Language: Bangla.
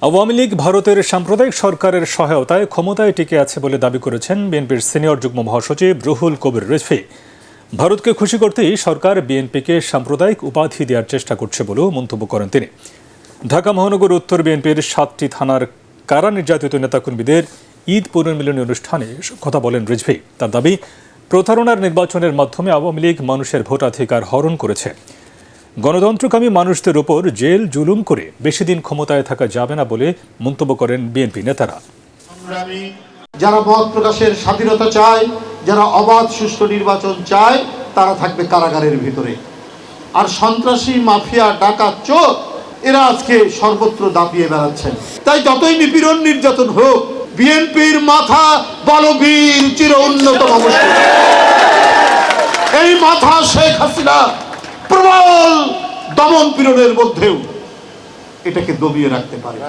আওয়ামী লীগ ভারতের সাম্প্রদায়িক সরকারের সহায়তায় ক্ষমতায় টিকে আছে বলে দাবি করেছেন বিএনপির সিনিয়র যুগ্ম মহাসচিব রুহুল কবির রিজভী। ভারতকে খুশি করতেই সরকার বিএনপিকে সাম্প্রদায়িক উপাধি দেওয়ার চেষ্টা করছে বলেও মন্তব্য করেন তিনি। ঢাকা মহানগর উত্তর বিএনপির 7টি থানার কারা নির্যাতিত নেতাকর্মীদের ঈদ পুনর্মিলনী অনুষ্ঠানে কথা বলেন রিজভী। তার দাবি, প্রতারণার নির্বাচনের মাধ্যমে আওয়ামী লীগ মানুষের ভোটাধিকার হরণ করেছে। গণতন্ত্রকামী মানুষদের উপর জেল জুলুম করে বেশি দিন ক্ষমতায় থাকা যাবে না বলে মন্তব্য করেন বিএনপি নেতারা। যারা মত প্রকাশের স্বাধীনতা চায়, যারা অবাধ সুষ্ঠু নির্বাচন চায়, তারা থাকবে কারাগারের ভিতরে। আর সন্ত্রাসী, মাফিয়া, ডাকাত, চোর এরা আজকে সর্বত্র দাপিয়ে বেড়াচ্ছেন। তাই যতই নিপীড়ন নির্যাতন হোক, বিএনপির মাথা বলবীর চির উন্নতম অবস্থা। এই মাথা শেখ হাসিনা প্রবল দমন পীড়নের মধ্যেও এটাকে দমিয়ে রাখতে পারে।